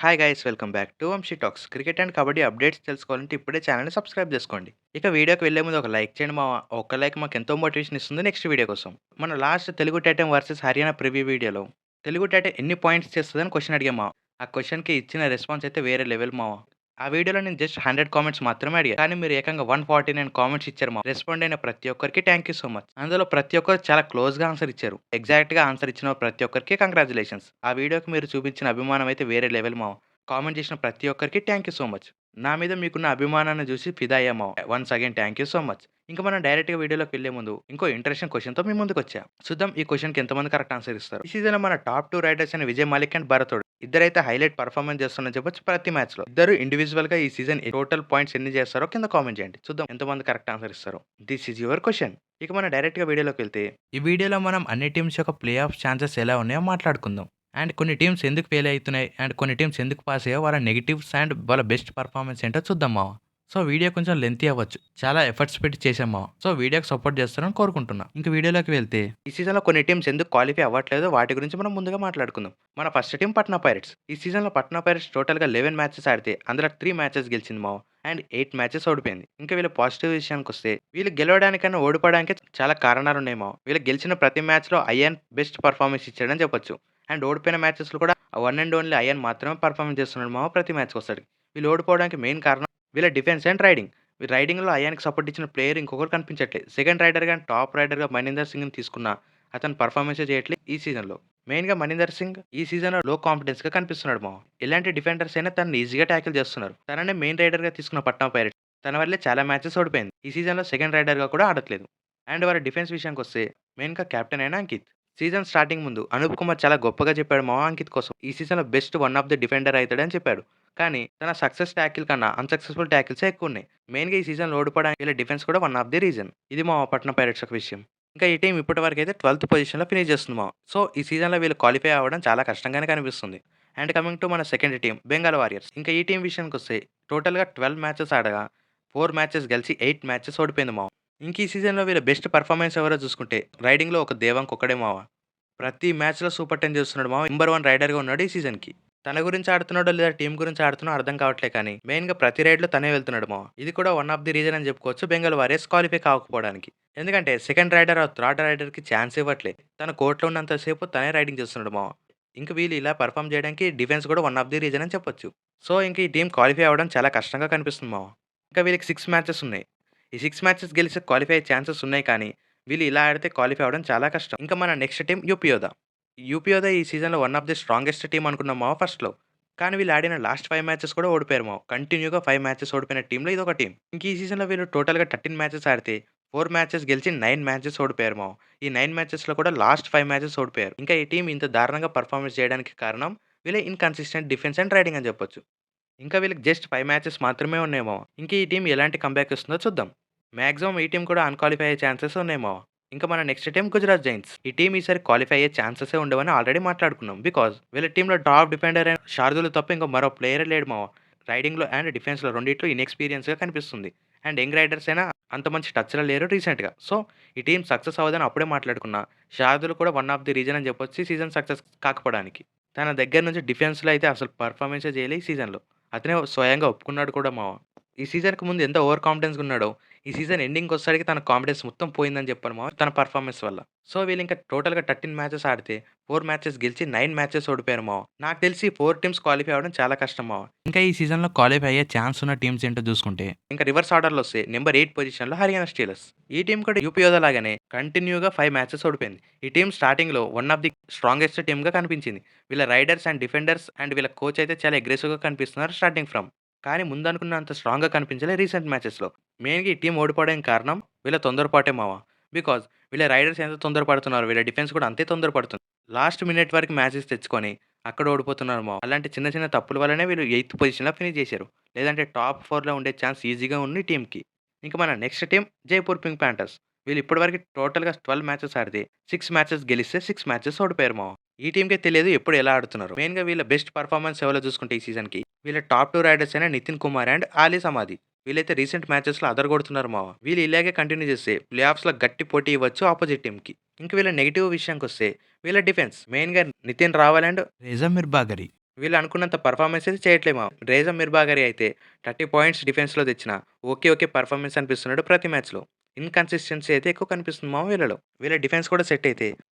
Hi guys welcome back to Vamshi talks. Cricket and kabaddi updates తెలుసుకోవాలంటే ఇప్పుడే ఛానల్‌ని సబ్స్క్రైబ్ చేసుకోండి. ఇక వీడియోకి వెళ్ళే ముందు ఒక లైక్ చేయండి మావ. ఒక్క లైక్ మాకు ఎంతో మోటివేషన్ ఇస్తుంది నెక్స్ట్ వీడియో కోసం. మన last Telugu Titan versus Haryana preview వీడియోలో తెలుగు టైటన్ ఎన్ని పాయింట్స్ చేస్తదని క్వెషన్ అడిగాం మావ. ఆ క్వెషన్‌కి ఇచ్చిన రెస్పాన్స్ అయితే వేరే లెవెల్ మావ. ఆ వీడియోలో నేను జస్ట్ 100 కామెంట్స్ మాత్రమే అడిగా. కానీ మీరు ఏకంగా 149 కామెంట్స్ ఇచ్చారు మావ. రెస్పాండ్ అయిన ప్రతి ఒక్కరికి థాంక్ యూ సో మచ్. అందులో ప్రతి ఒక్కరు చాలా క్లోజ్‌గా ఆన్సర్ ఇచ్చారు. ఎగ్జాక్ట్‌గా ఆన్సర్ ఇచ్చిన ప్రతి ఒక్కరికి కంగ్రాచ్యులేషన్స్. ఆ వీడియోకి మీరు చూపించిన అభిమానం అయితే వేరే లెవెల్ మావ. కామెంట్ చేసిన ప్రతి ఒక్కరికి థ్యాంక్ యూ సో మచ్. నా మీద మీకున్న అభిమానాన్ని చూసి ఫిదా అయ్యాము. Once again thank you so much. ఇంకా మనం డైరెక్ట్‌గా వీడియోలోకి వెళ్ళే ముందు ఇంకో ఇంట్రెస్టింగ్ క్వెషన్‌తో మీ ముందుకొచ్చా. చూద్దాం ఈ క్వెషన్‌కి ఎంతమంది కరెక్ట్ ఆన్సర్ ఇస్తారు. ఈ సీజన్‌లో మన టాప్ 2 రైడర్స్ అయిన విజయ్ మాలిక్ అండ్ భరతోడు ఇద్దరైతే హైలైట్ పెర్ఫార్మన్స్ చేస్తున్నారని చెప్పొచ్చు ప్రతి మ్యాచ్‌లో. ఇద్దరు ఇండివిడ్యువల్‌గా ఈ సీజన్ టోటల్ పాయింట్స్ ఎన్ని చేస్తారో కింద కామెంట్ చేయండి. చూద్దాం ఎంతమంది కరెక్ట్ ఆన్సర్ ఇస్తారో. This is your question. ఇక మనం డైరెక్ట్‌గా వీడియోలోకి వెళ్తే ఈ వీడియోలో మనం అన్ని టీమ్స్ యొక్క ప్లే ఆఫ్ ఛాన్సెస్ ఎలా ఉన్నాయో మాట్లాడుకుందాం. అండ్ కొన్ని టీమ్స్ ఎందుకు ఫెయిల్ అవుతున్నాయి అండ్ కొన్ని టీమ్స్ ఎందుకు పాస్ అయ్యాయో వాళ్ళ నెగెటివ్స్ అండ్ వాళ్ళ బెస్ట్ పర్ఫార్మెన్స్ ఏంటో చూద్దాం మావ. సో వీడియో కొంచెం లెంతీ అవ్వచ్చు. చాలా ఎఫర్ట్స్ పెట్టి చేసాం మావ. సో వీడియోకి సపోర్ట్ చేస్తారని కోరుకుంటున్నా. ఇంక వీడియోలోకి వెళ్తే ఈ సీజన్‌లో కొన్ని టీమ్స్ ఎందుకు క్వాలిఫై అవ్వట్లేదో వాటి గురించి మనం ముందుగా మాట్లాడుకుందాం. మన ఫస్ట్ టీమ్ పట్నా పైరేట్స్. ఈ సీజన్‌లో పట్నా పైరేట్స్ టోటల్‌గా 11 మ్యాచెస్ ఆడితే అందులో 3 మ్యాచెస్ గెలిచింది మావ. అండ్ 8 మ్యాచెస్ ఓడిపోయింది. ఇంకా వీళ్ళ పాజిటివ్ విషయానికొస్తే వీళ్ళు గెలవడానికన్నా ఓడిపోవడానికి చాలా కారణాలున్నాయి మావ. వీళ్ళు గెలిచిన ప్రతి మ్యాచ్‌లో అయాన్ బెస్ట్ పర్ఫార్మెన్స్ ఇచ్చాడని చెప్పొచ్చు. అండ్ ఓడిపోయిన మ్యాచెస్‌లో కూడా వన్ అండ్ ఓన్లీ అయాన్ మాత్రమే పర్ఫార్మెన్స్ చేస్తున్నాడు మామ ప్రతి మ్యాచ్‌కొస్తాడు. వీళ్ళు ఓడిపోవడానికి మెయిన్ కారణం వీళ్ళ డిఫెన్స్ అండ్ రైడింగ్. ఈ రైడింగ్‌లో అయాన్‌కి సపోర్ట్ ఇచ్చిన ప్లేయర్ ఇంకొకరు కనిపించట్లేదు. సెకండ్ రైడర్‌గా అండ్ టాప్ రైడర్‌గా మణీందర్ సింగ్‌ని తీసుకున్నా అతను పర్ఫార్మెన్సే చేయట్లేదు ఈ సీజన్‌లో. మెయిన్‌గా మణీందర్ సింగ్ ఈ సీజన్‌లో లో కాన్ఫిడెన్స్‌గా కనిపిస్తున్నాడు మామ. ఎలాంటి డిఫెండర్స్ అయినా తనని ఈజీగా టాకిల్ చేస్తున్నారు. తననే మెయిన్ రైడర్‌గా తీసుకున్న పట్నా పైరేట్స్. తన వల్లే చాలా మ్యాచెస్ ఓడిపోయింది. ఈ సీజన్‌లో సెకండ్ రైడర్‌గా కూడా ఆడట్లేదు. అండ్ వాళ్ళ డిఫెన్స్ విషయానికొస్తే మెయిన్‌గా కెప్టెన్ అయిన అంకిత్. సీజన్ స్టార్టింగ్ ముందు అనూప్ కుమార్ చాలా గొప్పగా చెప్పాడు మామ అంకిత్ కోసం. ఈ సీజన్‌లో best one of the defender అయితాడని చెప్పాడు. కానీ తన సక్సెస్ టాకిల్ కన్నా అన్‌సక్సెస్‌ఫుల్ టాకిల్సే ఎక్కువున్నాయి. మెయిన్‌గా ఈ సీజన్‌లో ఓడిపోవడానికి వీళ్ళ డిఫెన్స్ కూడా వన్ ఆఫ్ ది రీజన్. ఇది మా పట్నం పైరేట్స్ యొక్క విషయం. ఇంకా ఈ టీమ్ ఇప్పటివరకైతే 12థ్ పొజిషన్‌లో ఫినిష్ చేస్తుంది మామ. సో, ఈ సీజన్‌లో వీళ్ళు క్వాలిఫై అవ్వడం చాలా కష్టంగానే కనిపిస్తుంది. అండ్ కమింగ్ టు మన సెకండ్ టీమ్ బెంగాల్ వారియర్స్. ఇంకా ఈ టీమ్ విషయానికొస్తే టోటల్‌గా 12 మ్యాచెస్ ఆడగా 4 మ్యాచెస్ గెలిచి 8 మ్యాచెస్ ఓడిపోయింది మామ. ఇంక ఈ సీజన్‌లో వీళ్ళ బెస్ట్ పెర్ఫార్మన్స్ ఎవరో చూసుకుంటే రైడింగ్‌లో ఒక దేవాంగ్ ఒక్కడే మావ. ప్రతి మ్యాచ్‌లో సూపర్ 10 చేస్తున్నాడు మామ. నంబర్ 1 రైడర్‌గా ఉన్నాడు ఈ సీజన్‌కి. తన గురించి ఆడుతున్నాడో లేదా టీమ్ గురించి ఆడుతున్నాడో అర్థం కావట్లే కానీ మెయిన్‌గా ప్రతి రైడ్‌లో తనే వెళ్తున్నాడు మామ. ఇది కూడా వన్ ఆఫ్ ది రీజన్ అని చెప్పుకోవచ్చు బెంగాల్ వారియర్స్ క్వాలిఫై కాకపోవడానికి. ఎందుకంటే సెకండ్ రైడర్ ఆర్ థర్డ్ రైడర్‌కి ఛాన్స్ ఇవ్వట్లే. తను కోర్ట్‌లో ఉన్నంత సేపు తనే రైడింగ్ చేస్తున్నాడు మామ. ఇంక వీళ్ళు ఇలా పెర్ఫార్మ్ చేయడానికి డిఫెన్స్ కూడా వన్ ఆఫ్ ది రీజన్ అని చెప్పొచ్చు. సో, ఇంక ఈ టీమ్ క్వాలిఫై అవ్వడం చాలా కష్టంగా కనిపిస్తుంది మామ. ఇంకా వీళ్ళకి 6 మ్యాచెస్ ఉన్నాయి. ఈ 6 మ్యాచెస్ గెలిచి క్వాలిఫై అయ్యే ఛాన్సెస్ ఉన్నాయి కానీ వీళ్ళు ఇలా ఆడితే క్వాలిఫై అవ్వడం చాలా కష్టం. ఇంకా మన నెక్స్ట్ టీమ్ యూపీయోదా. యూపీయోదా ఈ సీజన్‌లో one of the strongest team అనుకున్నాం మావ ఫస్ట్‌లో. కానీ వీళ్ళు ఆడిన లాస్ట్ 5 మ్యాచెస్ కూడా ఓడిపోయారు మావ. కంటిన్యూగా 5 మ్యాచెస్ ఓడిపోయిన టీమ్‌లో ఇదొక టీమ్. ఇంక ఈ సీజన్‌లో వీళ్ళు టోటల్‌గా 13 మ్యాచెస్ ఆడితే 4 మ్యాచెస్ గెలిచి 9 మ్యాచెస్ ఓడిపోయారు మావ. ఈ 9 మ్యాచెస్‌లో కూడా లాస్ట్ 5 మ్యాచెస్ ఓడిపోయారు. ఇంకా ఈ టీమ్ ఇంత దారుణంగా పెర్ఫార్మన్స్ చేయడానికి కారణం వీళ్ళ ఇన్‌కన్సిస్టెంట్ డిఫెన్స్ అండ్ రైడింగ్ అని చెప్పొచ్చు. ఇంకా వీళ్ళకి జస్ట్ 5 మ్యాచెస్ మాత్రమే ఉన్నాయి మావ. ఇంక ఈ టీమ్ ఎలాంటి కంబ్యాక్ ఇస్తుందో చూద్దాం. మాక్సిమం ఈ టీమ్ కూడా అన్‌క్వాలిఫై అయ్యే ఛాన్సెస్ ఉన్నాయి మావ. ఇంకా మన నెక్స్ట్ టీమ్ గుజరాత్ జైంట్స్. ఈ టీమ్ ఈసారి క్వాలిఫై అయ్యే ఛాన్సెసే ఉండవని ఆల్రెడీ మాట్లాడుకున్నాం. బికాజ్ వీళ్ళ టీమ్‌లో టాప్ డిఫెండర్ అయిన షార్దుల్ తప్ప ఇంకో మరో ప్లేయరే లేడు మావ. రైడింగ్‌లో అండ్ డిఫెన్స్‌లో రెండిట్లో ఇన్‌ఎక్స్‌పీరియన్స్‌గా కనిపిస్తుంది. అండ్ యంగ్ రైడర్స్ అయినా అంత మంచి టచ్‌లో లేరు రీసెంట్‌గా. సో, ఈ టీమ్ సక్సెస్ అవ్వదని అప్పుడే మాట్లాడుకున్నా. షార్దుల్ కూడా వన్ ఆఫ్ ది రీజన్ అని చెప్పొచ్చు ఈ సీజన్ సక్సెస్ కాకపోవడానికి. తన దగ్గర నుంచి డిఫెన్స్‌లో అయితే అసలు పెర్ఫార్మన్సే చేయలే ఈ సీజన్‌లో. అతనే స్వయంగా ఒప్పుకున్నాడు కూడా మావ. ఈ సీజన్‌కి ముందు ఎంత ఓవర్ కాన్ఫిడెన్స్‌గా ఉన్నాడో, ఈ సీజన్ ఎండింగ్‌కొచ్చేసరికి తన కాన్ఫిడెన్స్ మొత్తం పోయిందని చెప్పాలి మావ తన పెర్ఫార్మన్స్ వల్ల. సో, వీళ్ళింకా టోటల్‌గా 13 మ్యాచెస్ ఆడితే 4 మ్యాచెస్ గెలిచి 9 మ్యాచెస్ ఓడిపోయారు మావ. నాకు తెలిసి 4 టీమ్స్ క్వాలిఫై అవ్వడం చాలా కష్టం మావ. ఇంకా ఈ సీజన్‌లో క్వాలిఫై అయ్యే ఛాన్స్ ఉన్న టీమ్స్ ఏంటో చూసుకుంటే ఇంకా రివర్స్ ఆర్డర్‌లో వస్తే నంబర్ 8 పొజిషన్‌లో హర్యానా స్టీలర్స్. ఈ టీమ్ కూడా యూపీ యోధా లాగానే కంటిన్యూగా 5 మ్యాచెస్ ఓడిపోయింది. ఈ టీమ్ స్టార్టింగ్‌లో వన్ ఆఫ్ ది స్ట్రాంగెస్ట్ టీమ్‌గా కనిపించింది. వీళ్ళ రైడర్స్ అండ్ డిఫెండర్స్ అండ్ వీళ్ళ కోచ్ అయితే చాలా అగ్రెసివ్‌గా కనిపిస్తున్నారు స్టార్టింగ్ ఫ్రమ్. కానీ ముందనుకున్నంత స్ట్రాంగ్‌గా కనిపించలే రీసెంట్ మ్యాచెస్‌లో. మెయిన్‌గా ఈ టీమ్ ఓడిపోవడానికి కారణం వీళ్ళ తొందరపాటే మావ. బికాజ్ వీళ్ళ రైడర్స్ ఎంత తొందరపడుతున్నారో వీళ్ళ డిఫెన్స్ కూడా అంతే తొందరపడుతుంది. లాస్ట్ మినిట్ వరకు మ్యాచెస్ తెచ్చుకొని అక్కడ ఓడిపోతున్నారు మావ. అలాంటి చిన్న చిన్న తప్పుల వల్లనే వీళ్ళు 8థ్ పొజిషన్‌లో ఫినిష్ చేశారు. లేదంటే టాప్ 4లో ఉండే ఛాన్స్ ఈజీగా ఉంది టీమ్‌కి. ఇంక మన next team Jaipur pink Panthers. వీళ్ళు ఇప్పటివరకు టోటల్‌గా 12 మ్యాచెస్ ఆడితే 6 మ్యాచెస్ గెలిస్తే 6 మ్యాచెస్ ఓడిపోయారు మావ. ఈ టీమ్‌కే తెలియదు ఎప్పుడు ఎలా ఆడుతున్నారో. మెయిన్‌గా వీళ్ళ బెస్ట్ పెర్ఫార్మన్స్ ఎవరో చూసుకుంటే ఈ సీజన్‌కి వీళ్ళ టాప్ 2 రైడర్స్ అయిన నితిన్ కుమార్ అండ్ ఆలీ సమాధి. వీళ్ళైతే రీసెంట్ మ్యాచెస్‌లో అదరగొడుతున్నారు మావ. వీళ్ళు ఇలాగే కంటిన్యూ చేస్తే ప్లే ఆఫ్స్‌లో గట్టి పోటీ ఇవ్వచ్చు ఆపోజిట్ టీమ్‌కి. ఇంక వీళ్ళ నెగెటివ్ విషయానికొస్తే వీళ్ళ డిఫెన్స్ మెయిన్‌గా నితిన్ రావల్ అండ్ రేజా మిర్బాగరి. వీళ్ళు అనుకున్నంత పర్ఫార్మెన్స్ అయితే చేయట్లే మావ. రేజా మిర్బాగరి అయితే 30 పాయింట్స్ డిఫెన్స్‌లో తెచ్చినా ఓకే. ఓకే. పర్ఫార్మెన్స్ అనిపిస్తున్నాడు ప్రతి మ్యాచ్‌లో. ఇన్‌కన్సిస్టెన్సీ అయితే ఎక్కువ కనిపిస్తుంది మావ వీళ్ళలో. వీళ్ళ డిఫెన్స్ కూడా సెట్ అయితే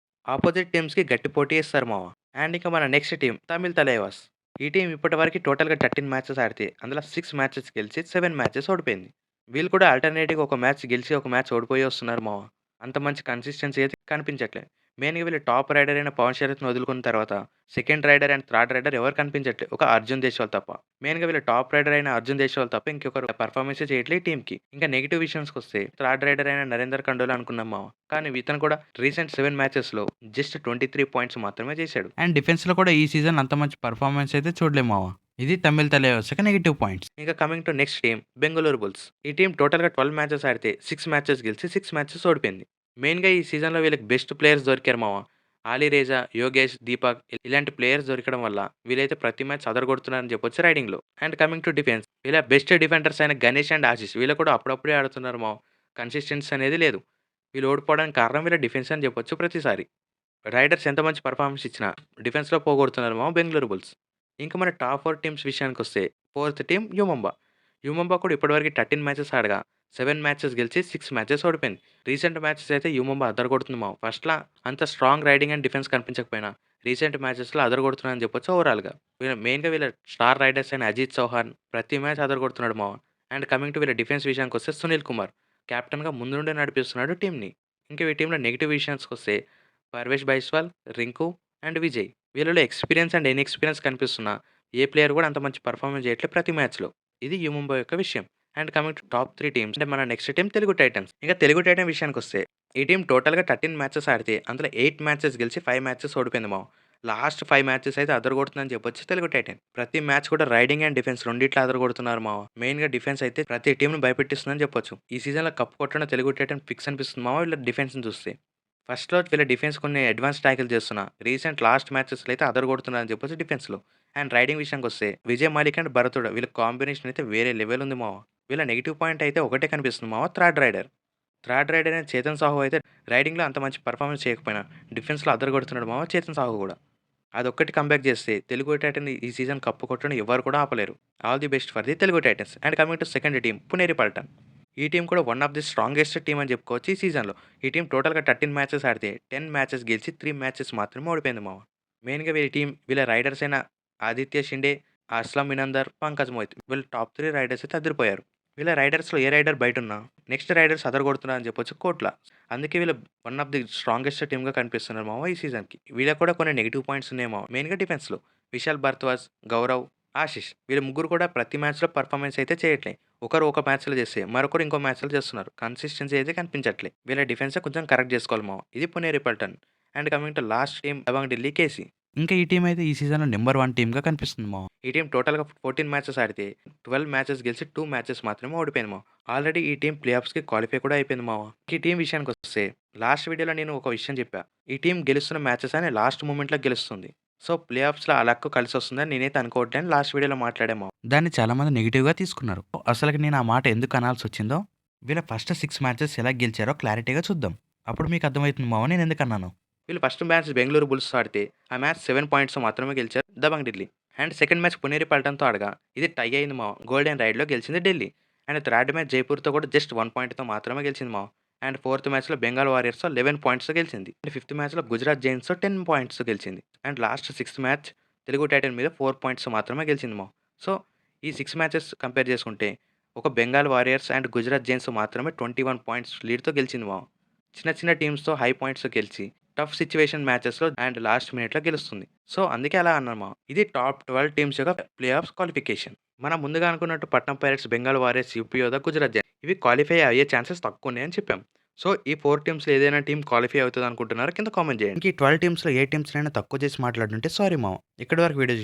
ఆపోజిట్ టీమ్స్‌కి గట్టి పోటీ ఇస్తారు మావ. అండ్ ఇక మన నెక్స్ట్ టీమ్ తమిళ్ తలైవాస్. ఈ టీమ్ ఇప్పటివరకు టోటల్‌గా 13 మ్యాచెస్ ఆడితే అందులో 6 మ్యాచెస్ గెలిచి 7 మ్యాచెస్ ఓడిపోయింది. వీళ్ళు కూడా ఆల్టర్‌నేట్‌గా ఒక మ్యాచ్ గెలిచి, ఒక మ్యాచ్ ఓడిపోయి వస్తున్నారు మావ. అంత మంచి కన్సిస్టెన్సీ అయితే కనిపించట్లే. మెయిన్‌గా వీళ్ళు టాప్ రైడర్ అయిన పవన్ శరత్‌ని వదులుకున్న తర్వాత second raider and third raider ఎవరు కనిపించట్లే. ఒక అర్జున్ దేశ్వాల్ తప్ప. మెయిన్‌గా వీళ్ళ టాప్ రైడర్ అయిన అర్జున్ దేశ్వాల్ తప్ప ఇంకొకరు పెర్ఫార్మన్సే చేయట్లే ఈ టీమ్‌కి. ఇంకా నెగెటివ్ విషయానికొస్తే థర్డ్ రైడర్ అయిన నరేందర్ కండోల అనుకున్నాం మావ. కానీ ఇతను కూడా రీసెంట్ 7 మ్యాచెస్‌లో జస్ట్ 23 పాయింట్స్ మాత్రమే చేశాడు. అండ్ డిఫెన్స్‌లో కూడా ఈ సీజన్ అంత మంచి పెర్ఫార్మన్స్ అయితే చూడలేము మావ. ఇది తమిళ్ తలైవాస్ యొక్క నెగెటివ్ పాయింట్స్. ఇంకా coming to next team Bengaluru bulls. ఈ టీమ్ టోటల్‌గా 12 మ్యాచెస్ ఆడితే 6 మ్యాచెస్ గెలిచి 6 మ్యాచెస్ ఓడిపోయింది. మెయిన్‌గా ఈ సీజన్‌లో వీళ్ళకి బెస్ట్ ప్లేయర్స్ దొరికారు మావ. ఆలీరేజా, యోగేష్, దీపక్ ఇలాంటి ప్లేయర్స్ దొరకడం వల్ల వీళ్ళైతే ప్రతి మ్యాచ్ అదరగొడుతున్నారని చెప్పొచ్చు రైడింగ్‌లో. అండ్ కమింగ్ టు డిఫెన్స్ వీళ్ళ బెస్ట్ డిఫెండర్స్ అయిన గణేష్ అండ్ ఆశీష్ వీళ్ళు కూడా అప్పుడప్పుడే ఆడుతున్నారు మావ. కన్సిస్టెన్సీ అనేది లేదు. వీళ్ళు ఓడిపోవడానికి కారణం వీళ్ళ డిఫెన్స్ అని చెప్పొచ్చు ప్రతిసారి. రైడర్స్ ఎంత మంచి పెర్ఫార్మన్స్ ఇచ్చినా డిఫెన్స్‌లో పోగొడుతున్నారు మామ బెంగుళూరు బుల్స్. ఇంకా మన టాప్ 4 టీమ్స్ విషయానికొస్తే ఫోర్త్ టీమ్ యుమంబా. యుమంబా కూడా ఇప్పటివరకు 13 మ్యాచెస్ ఆడగా 7 మ్యాచెస్ గెలిచి 6 మ్యాచెస్ ఓడిపోయింది. రీసెంట్ మ్యాచెస్ అయితే యుమంబా అదరగొడుతుంది మామ. ఫస్ట్‌లా అంత స్ట్రాంగ్ రైడింగ్ అండ్ డిఫెన్స్ కనిపించకపోయినా రీసెంట్ మ్యాచెస్‌లో అదరగొడుతున్నారని చెప్పొచ్చు ఓవరాల్‌గా. మెయిన్‌గా వీళ్ళ స్టార్ రైడర్స్ అయిన అజిత్ చౌహాన్ ప్రతి మ్యాచ్ అదరగొడుతున్నాడు మామ. అండ్ కమింగ్ టు వీళ్ళ డిఫెన్స్ విషయానికొస్తే సునీల్ కుమార్ కెప్టెన్‌గా ముందు నుండే నడిపిస్తున్నాడు టీమ్‌ని. ఇంకా ఈ టీమ్‌లో నెగెటివ్ విషయానికొస్తే పర్వేష్ బైస్వాల్, రింకు అండ్ విజయ్. వీళ్ళలో ఎక్స్‌పీరియన్స్ అండ్ ఇన్‌ఎక్స్‌పీరియన్స్ కనిపిస్తున్నా ఏ ప్లేయర్ కూడా అంత మంచి పెర్ఫార్మన్స్ చేయట్లే ప్రతి మ్యాచ్‌లో. ఇది యు ముంబై యొక్క విషయం. And coming to top 3 teams అంటే మన నెక్స్ట్ టీమ్ తెలుగు టైటన్స్. ఇక తెలుగు టైటన్ విషయానికొస్తే ఈ టీమ్ టోటల్‌గా 13 మ్యాచెస్ ఆడితే అందులో 8 మ్యాచెస్ గెలిచి 5 మ్యాచెస్ ఓడిపోయింది మామ. లాస్ట్ 5 మ్యాచెస్ అయితే అదరగొడుతుందని చెప్పొచ్చు తెలుగు టైటన్. ప్రతి మ్యాచ్ కూడా రైడింగ్ అండ్ డిఫెన్స్ రెండిట్లో అదరగొడుతున్నారు మామ. మెయిన్‌గా డిఫెన్స్ అయితే ప్రతి టీమ్‌ని భయపెట్టిస్తుందని చెప్పొచ్చు. ఈ సీజన్‌లో కప్ కొట్టడం తెలుగు టైటన్ ఫిక్స్ అనిపిస్తుంది మామ వీళ్ళ డిఫెన్స్‌ని చూస్తే. ఫస్ట్‌లో వీళ్ళ డిఫెన్స్ కొన్ని అడ్వాన్స్ టాకిల్ చేస్తున్నా. రీసెంట్ లాస్ట్ మ్యాచెస్‌లో అయితే అదరగొడుతున్నారని చెప్పొచ్చు డిఫెన్స్‌లో. అండ్ రైడింగ్ విషయానికొస్తే విజయ్ మాలిక్ అండ్ భరతుడు వీళ్ళ కాంబినేషన్ అయితే వేరే లెవెల్ ఉంది మామ. వీళ్ళ నెగెటివ్ పాయింట్ అయితే ఒకటే కనిపిస్తుంది మామ థర్డ్ రైడర్. థర్డ్ రైడర్ అయిన చేతన్ సాహు అయితే రైడింగ్‌లో అంత మంచి పెర్ఫార్మన్స్ చేయకపోయినా డిఫెన్స్‌లో అదరగొడుతున్నాడు మామ చేతన్ సాహు కూడా. అదొక్కటి కంబ్యాక్ చేస్తే తెలుగు టైటన్ ఈ సీజన్ కప్పు కొట్టడం ఎవ్వరు కూడా ఆపలేరు. All the best for the Telugu Titans. And coming to second team Puneri Paltan. ఈ టీమ్ కూడా one of the strongest team అని చెప్పుకోవచ్చు ఈ సీజన్‌లో. ఈ టీమ్ టోటల్‌గా 13 మ్యాచెస్ ఆడితే 10 మ్యాచెస్ గెలిచి 3 మ్యాచెస్ మాత్రమే ఓడిపోయింది మామ. మెయిన్‌గా వీళ్ళ టీమ్ వీళ్ళ రైడర్స్ అయిన ఆదిత్య షిండే, అస్లం మినందర్, పంకజ్ మోహిత్ వీళ్ళు టాప్ 3 రైడర్స్ అయితే అదిరిపోయారు. వీళ్ళ రైడర్స్‌లో ఏ రైడర్ బయటున్నా నెక్స్ట్ రైడర్స్ అదరగొడుతున్నారని చెప్పొచ్చు కోట్ల. అందుకే వీళ్ళు వన్ ఆఫ్ ది స్ట్రాంగెస్ట్ టీమ్‌గా కనిపిస్తున్నారు మామ ఈ సీజన్‌కి. వీళ్ళకి కూడా కొన్ని నెగెటివ్ పాయింట్స్ ఉన్నాయి మామ. మెయిన్‌గా డిఫెన్స్‌లో. విశాల్ భరద్వాజ్, గౌరవ్, ఆశిష్ వీళ్ళు ముగ్గురు కూడా ప్రతి మ్యాచ్‌లో పెర్ఫార్మన్స్ అయితే చేయట్లే. ఒకరు ఒక మ్యాచ్‌లో చేస్తే మరొకరు ఇంకో మ్యాచ్‌లో చేస్తున్నారు. కన్సిస్టెన్సీ అయితే కనిపించట్లే. వీళ్ళ డిఫెన్సే కొంచెం కరెక్ట్ చేసుకోవాలి మామ. ఇది Puneri Paltan. And coming to last team Dabang Delhi KC. ఇంకా ఈ టీమ్ అయితే ఈ సీజన్‌లో నంబర్ 1 టీమ్‌గా కనిపిస్తుంది మామ. ఈ టీమ్ టోటల్‌గా 14 మ్యాచెస్ ఆడితే 12 మ్యాచెస్ గెలిచి 2 మ్యాచెస్ మాత్రమే ఓడిపోయింది మామ. ఆల్రెడీ ఈ టీమ్ ప్లే ఆఫ్స్‌కి క్వాలిఫై కూడా అయిపోయింది మామ. ఈ టీమ్ విషయానికొస్తే లాస్ట్ వీడియోలో నేను ఒక విషయం చెప్పా. ఈ టీమ్ గెలుస్తున్న మ్యాచెస్ అని లాస్ట్ మూమెంట్‌లో గెలుస్తుంది. సో, ప్లే ఆఫ్స్‌లో ఆ లక్ కలిసొస్తుందని నేనైతే అనుకోవట్లేదని లాస్ట్ వీడియోలో మాట్లాడా మామ. దాన్ని చాలామంది నెగెటివ్‌గా తీసుకున్నారు. అసలకి నేను ఆ మాట ఎందుకు అనాల్సొచ్చిందో వీళ్ళ ఫస్ట్ 6 మ్యాచెస్ ఎలా గెలిచారో క్లారిటీగా చూద్దాం. అప్పుడు మీకు అర్థమవుతుంది మామ నేను ఎందుకన్నానో. వీళ్ళు ఫస్ట్ మ్యాచ్ బెంగుళూరు బుల్స్‌తో ఆడితే ఆ మ్యాచ్ 7 పాయింట్స్‌తో మాత్రమే గెలిచారు Dabang Delhi. And second match Puneri పల్టన్‌తో ఆడగా ఇది టై అయింది మామ. గోల్డెన్ రైడ్‌లో గెలిచింది ఢిల్లీ. అండ్ థర్డ్ మ్యాచ్ జైపూర్‌తో కూడా జస్ట్ 1 పాయింట్‌తో మాత్రమే గెలిచింది మామ. అండ్ ఫోర్త్ మ్యాచ్‌లో బెంగాల్ వారియర్స్‌తో 11 పాయింట్స్‌తో గెలిచింది. అండ్ ఫిఫ్త్ మ్యాచ్‌లో గుజరాత్ జైంట్స్‌తో 10 పాయింట్స్‌తో గెలిచింది. And last sixth match Telugu Titan మీద 4 పాయింట్స్‌తో మాత్రమే గెలిచింది మామ. సో, ఈ 6 మ్యాచెస్ కంపేర్ చేసుకుంటే ఒక Bengal warriors and Gujarat Giants మాత్రమే 21 పాయింట్స్ లీడ్‌తో గెలిచింది మామ. చిన్న చిన్న టీమ్స్‌తో హై పాయింట్స్‌తో గెలిచి టఫ్ సిట్యుయేషన్ మ్యాచెస్‌లో అండ్ లాస్ట్ మినిట్‌లో గెలుస్తుంది. సో, అందుకే అలా అన్నాము. ఇది టాప్ 12 టీమ్స్ యొక్క ప్లే ఆఫ్స్ క్వాలిఫికేషన్. మనం ముందుగా అనుకున్నట్టు పట్నం పైరేట్స్, బెంగాల్ వారియర్స్, యూపీ యోధా, గుజరాత్ జైంట్స్ ఇవి క్వాలిఫై అయ్యే ఛాన్సెస్ తక్కువున్నాయని చెప్పాం. సో, ఈ 4 టీమ్స్‌లో ఏదైనా టీమ్ క్వాలిఫై అవుతదనుకుంటున్నారా? కింద కామెంట్ చేయండి. ఇంక ఈ 12 టీమ్స్‌లో ఏ టీమ్స్‌నైనా తక్కువ చేసి మాట్లాడుంటే సారీ మామ. ఇక్కడి వరకు వీడియో